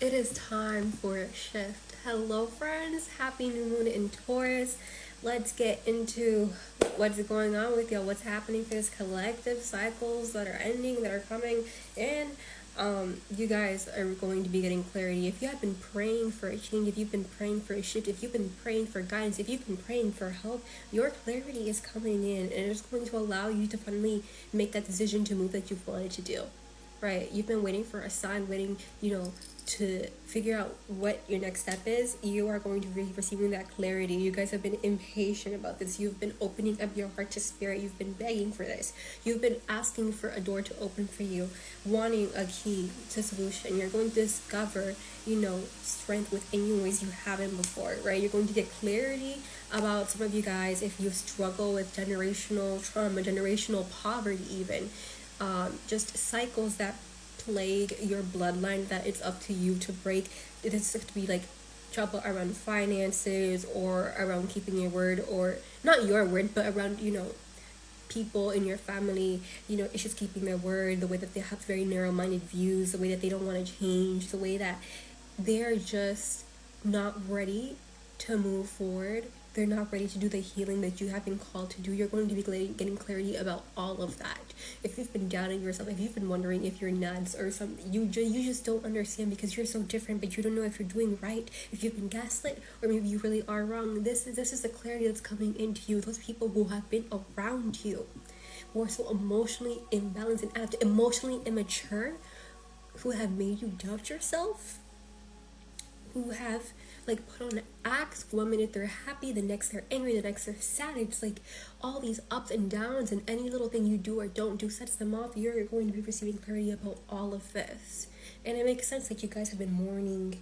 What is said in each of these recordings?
It is time for a shift. Hello, friends. Happy new moon in Taurus. Let's get into what's going on with y'all. What's happening for this collective cycles that are ending, that are coming, and you guys are going to be getting clarity. If you have been praying for a change, if you've been praying for a shift, if you've been praying for guidance, if you've been praying for help, your clarity is coming in, and it's going to allow you to finally make that decision to move that you've wanted to do. Right, you've been waiting for a sign, waiting, to figure out what your next step is. You are going to be receiving that clarity. You guys have been impatient about this. You've been opening up your heart to spirit. You've been begging for this. You've been asking for a door to open for you, wanting a key to solution. You're going to discover, strength within you in ways you haven't before, right? You're going to get clarity about some of you guys if you struggle with generational trauma, generational poverty even. Just cycles that plague your bloodline that it's up to you to break. It is to be like trouble around finances or around keeping your word, or not your word, but around, people in your family, it's just keeping their word, the way that they have very narrow-minded views, the way that they don't want to change, the way that they're just not ready to move forward. They're not ready to do the healing that you have been called to do. You're going to be getting clarity about all of that. If you've been doubting yourself, if you've been wondering if you're nuts or something, you just don't understand because you're so different, but you don't know if you're doing right, if you've been gaslit, or maybe you really are wrong. This is the clarity that's coming into you. Those people who have been around you, who are so emotionally imbalanced and emotionally immature, who have made you doubt yourself, who have put on acts. 1 minute they're happy, the next they're angry, the next they're sad. It's like all these ups and downs, and any little thing you do or don't do sets them off. You're going to be receiving clarity about all of this, and it makes sense that you guys have been mourning,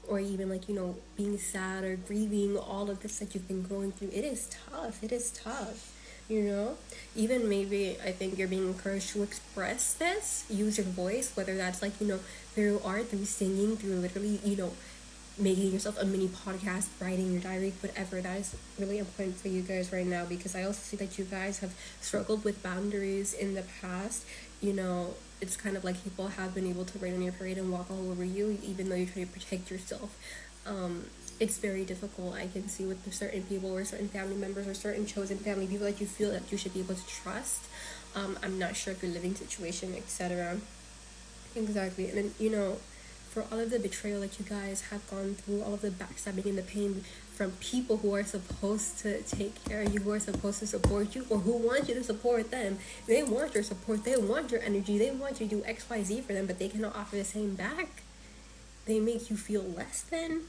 or even being sad or grieving all of this that you've been going through. It is tough. Even maybe I think you're being encouraged to express this, use your voice, whether that's through art, through singing, through literally making yourself a mini podcast, writing your diary, whatever. That is really important for you guys right now, because I also see that you guys have struggled with boundaries in the past. It's kind of like people have been able to rain on your parade and walk all over you, even though you're trying to protect yourself. It's very difficult, I can see, with certain people or certain family members or certain chosen family people that you feel that you should be able to trust. I'm not sure if your living situation, etc. Exactly. And then, for all of the betrayal that you guys have gone through, all of the backstabbing and the pain from people who are supposed to take care of you, who are supposed to support you, or who want you to support them. They want your support, they want your energy, they want you to do XYZ for them, but they cannot offer the same back. They make you feel less than.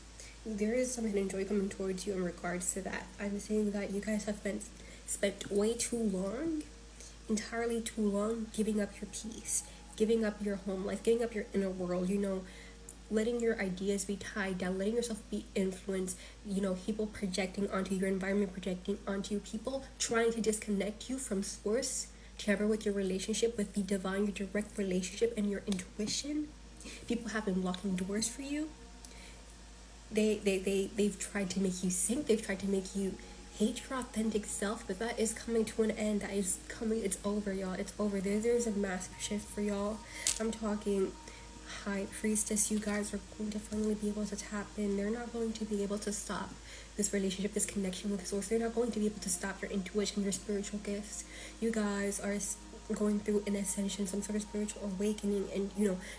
There is some hidden joy coming towards you in regards to that. I'm saying that you guys have spent way too long, entirely too long, giving up your peace, giving up your home life, giving up your inner world, letting your ideas be tied down, letting yourself be influenced, people projecting onto your environment, projecting onto you, people trying to disconnect you from source, tamper with your relationship with the divine, your direct relationship and your intuition. People have been locking doors for you. They've tried to make you sink, they've tried to make you hate your authentic self, but that is coming to an end. That is coming. It's over, y'all. It's over. There's a massive shift for y'all. I'm talking High Priestess. You guys are going to finally be able to tap in. They're not going to be able to stop this relationship, this connection with the source. They're not going to be able to stop your intuition, your spiritual gifts. You guys are going through an ascension, some sort of spiritual awakening, and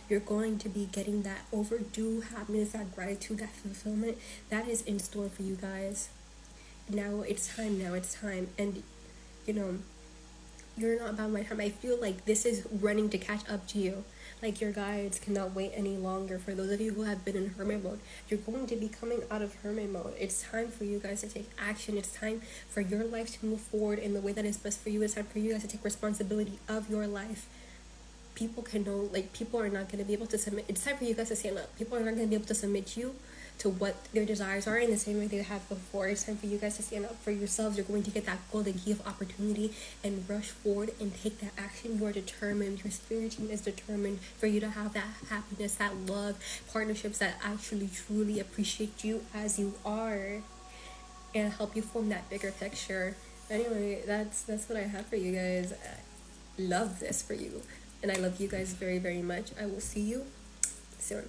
you're going to be getting that overdue happiness, that gratitude, that fulfillment that is in store for you guys. Now it's time, and you're not about my time. I feel like this is running to catch up to you. Like, your guides cannot wait any longer. For those of you who have been in hermit mode, you're going to be coming out of hermit mode. It's time for you guys to take action. It's time for your life to move forward in the way that is best for you. It's time for you guys to take responsibility of your life. People are not going to be able to submit. It's time for you guys to stand up. People are not going to be able to submit you to what their desires are in the same way they have before. It's time for you guys to stand up for yourselves. You're going to get that golden key of opportunity and rush forward and take that action. You are determined. Your spirit team is determined for you to have that happiness, that love, partnerships that actually truly appreciate you as you are and help you form that bigger picture. Anyway, that's what I have for you guys. I love this for you, and I love you guys very, very much. I will see you soon.